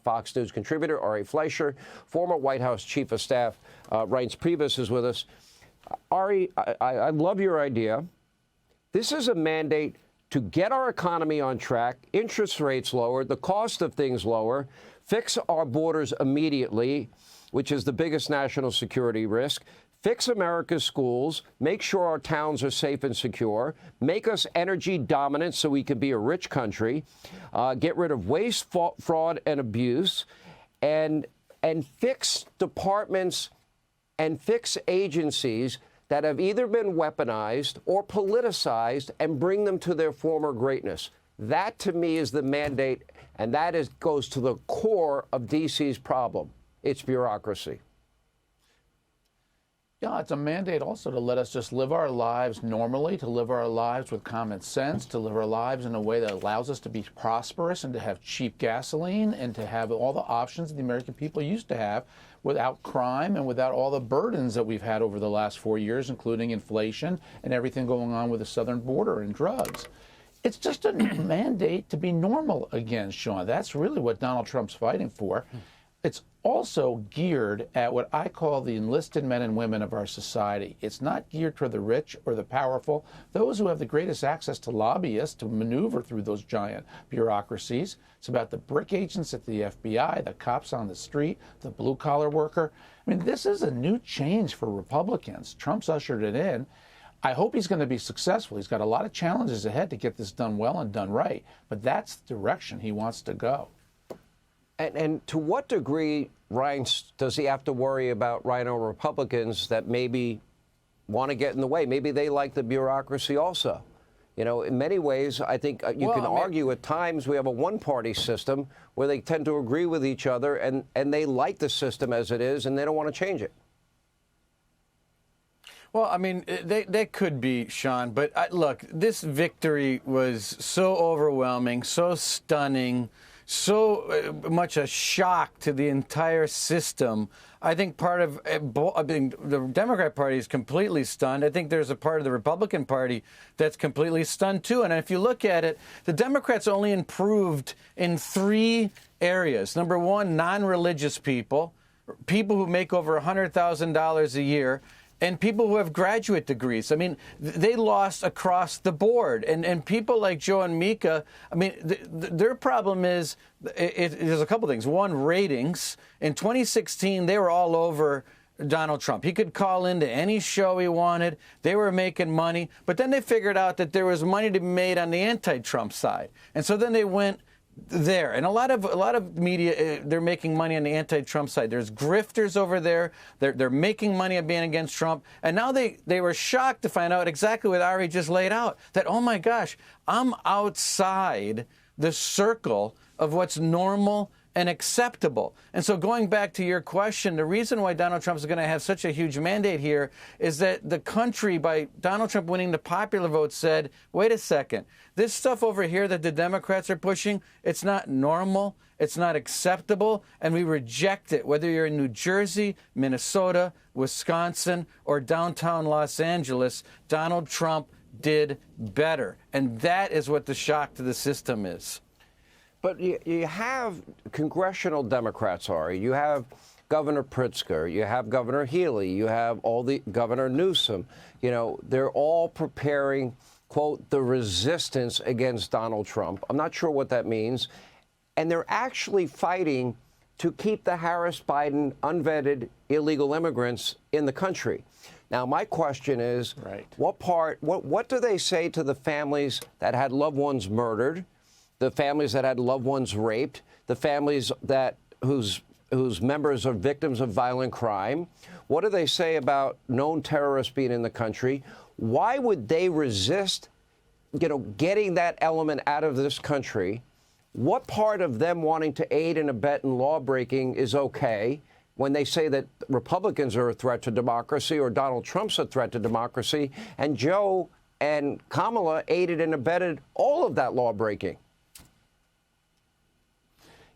Fox News contributor Ari Fleischer, former White House chief of staff Reince Priebus is with us. Ari, I love your idea. This is a mandate to get our economy on track, interest rates lower, the cost of things lower, fix our borders immediately, which is the biggest national security risk, fix America's schools, make sure our towns are safe and secure, make us energy dominant so we can be a rich country, get rid of waste, fraud, and abuse, and fix departments and fix agencies that have either been weaponized or politicized and bring them to their former greatness. That, to me, is the mandate, and that goes to the core of D.C.'s problem. It's bureaucracy. Yeah, it's a mandate also to let us just live our lives normally, to live our lives with common sense, to live our lives in a way that allows us to be prosperous and to have cheap gasoline and to have all the options that the American people used to have without crime and without all the burdens that we've had over the last 4 years, including inflation and everything going on with the southern border and drugs. It's just a mandate to be normal again, Sean. That's really what Donald Trump's fighting for. It's also geared at what I call the enlisted men and women of our society. It's not geared toward the rich or the powerful, those who have the greatest access to lobbyists to maneuver through those giant bureaucracies. It's about the brick agents at the FBI, the cops on the street, the blue-collar worker. I mean, this is a new change for Republicans. Trump's ushered it in. I hope he's going to be successful. He's got a lot of challenges ahead to get this done well and done right, but that's the direction he wants to go. And to what degree, Reince, does he have to worry about Rhino Republicans that maybe want to get in the way? Maybe they like the bureaucracy also. You know, in many ways, I think you can argue at times we have a one-party system where they tend to agree with each other and they like the system as it is and they don't want to change it. Well, I mean, they could be, Sean, but look, this victory was so overwhelming, so stunning, so much a shock to the entire system. I think part of the Democrat Party is completely stunned. I think there's a part of the Republican Party that's completely stunned, too. And if you look at it, the Democrats only improved in 3 areas. Number one, non-religious people, people who make over $100,000 a year, and people who have graduate degrees. I mean, they lost across the board. And people like Joe and Mika, I mean, their problem is, there's a couple things. One, ratings. In 2016, they were all over Donald Trump. He could call into any show he wanted. They were making money. But then they figured out that there was money to be made on the anti-Trump side. And so then they went there. And a lot of media, they're making money on the anti-Trump side. There's grifters over there. They're making money on being against Trump. And now they were shocked to find out exactly what Ari just laid out, that, oh my gosh, I'm outside the circle of what's normal and acceptable. And so going back to your question, the reason why Donald Trump is going to have such a huge mandate here is that the country, by Donald Trump winning the popular vote, said, wait a second, this stuff over here that the Democrats are pushing, it's not normal, it's not acceptable, and we reject it. Whether you're in New Jersey, Minnesota, Wisconsin, or downtown Los Angeles, Donald Trump did better. And that is what the shock to the system is. But you have congressional Democrats, Ari. You have Governor Pritzker. You have Governor Healy. You have Governor Newsom. You know, they're all preparing, quote, the resistance against Donald Trump. I'm not sure what that means. And they're actually fighting to keep the Harris-Biden unvetted illegal immigrants in the country. Now, my question is, what do they say to the families that had loved ones murdered, the families that had loved ones raped, the families whose members are victims of violent crime? What do they say about known terrorists being in the country? Why would they resist, getting that element out of this country? What part of them wanting to aid and abet in lawbreaking is okay when they say that Republicans are a threat to democracy or Donald Trump's a threat to democracy, and Joe and Kamala aided and abetted all of that lawbreaking?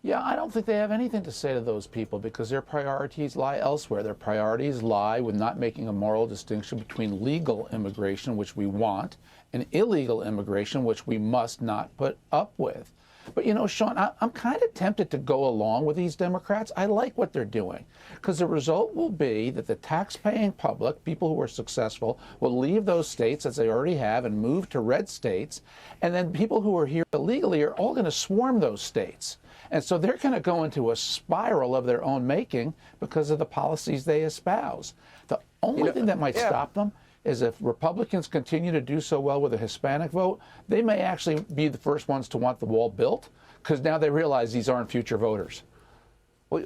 Yeah, I don't think they have anything to say to those people because their priorities lie elsewhere. Their priorities lie with not making a moral distinction between legal immigration, which we want, and illegal immigration, which we must not put up with. But, you know, Sean, I'm kind of tempted to go along with these Democrats. I like what they're doing, because the result will be that the tax-paying public, people who are successful, will leave those states, as they already have, and move to red states. And then people who are here illegally are all going to swarm those states. And so they're going to go into a spiral of their own making because of the policies they espouse. The only thing that might stop them is if Republicans continue to do so well with the Hispanic vote, they may actually be the first ones to want the wall built, because now they realize these aren't future voters. Well,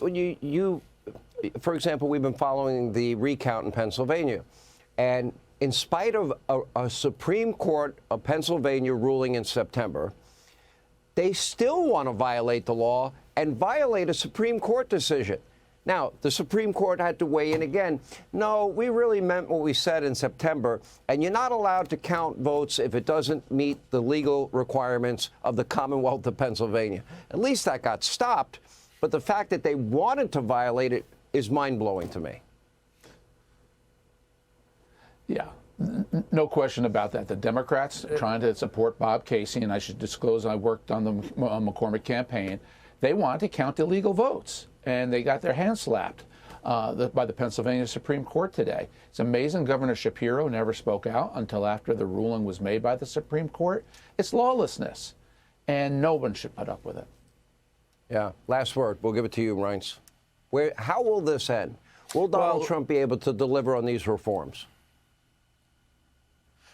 for example, we've been following the recount in Pennsylvania, and in spite of a Supreme Court of Pennsylvania ruling in September, they still want to violate the law and violate a Supreme Court decision. Now, the Supreme Court had to weigh in again. No, we really meant what we said in September, and you're not allowed to count votes if it doesn't meet the legal requirements of the Commonwealth of Pennsylvania. At least that got stopped, but the fact that they wanted to violate it is mind-blowing to me. Yeah, no question about that. The Democrats trying to support Bob Casey, and I should disclose I worked on the McCormick campaign, they wanted to count illegal votes, and they got their hands slapped by the Pennsylvania Supreme Court today. It's amazing Governor Shapiro never spoke out until after the ruling was made by the Supreme Court. It's lawlessness, and no one should put up with it. Yeah, last word. We'll give it to you, Reince. How will this end? Will Donald Trump be able to deliver on these reforms?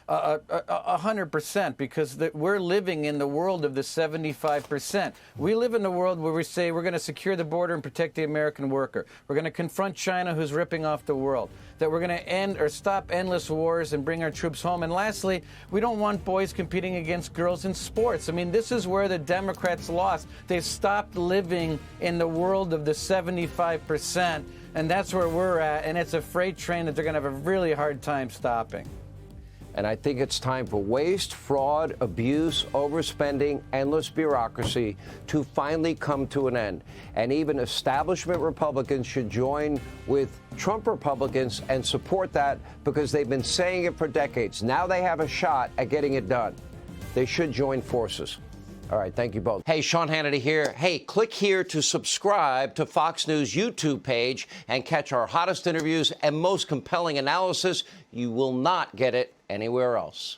100%, because we're living in the world of the 75%. We live in a world where we say we're going to secure the border and protect the American worker. We're going to confront China, who's ripping off the world. That we're going to end or stop endless wars and bring our troops home. And lastly, we don't want boys competing against girls in sports. I mean, this is where the Democrats lost. They've stopped living in the world of the 75%, and that's where we're at. And it's a freight train that they're going to have a really hard time stopping. And I think it's time for waste, fraud, abuse, overspending, endless bureaucracy to finally come to an end. And even establishment Republicans should join with Trump Republicans and support that, because they've been saying it for decades. Now they have a shot at getting it done. They should join forces. All right, thank you both. Hey, Sean Hannity here. Hey, click here to subscribe to Fox News YouTube page and catch our hottest interviews and most compelling analysis. You will not get it anywhere else.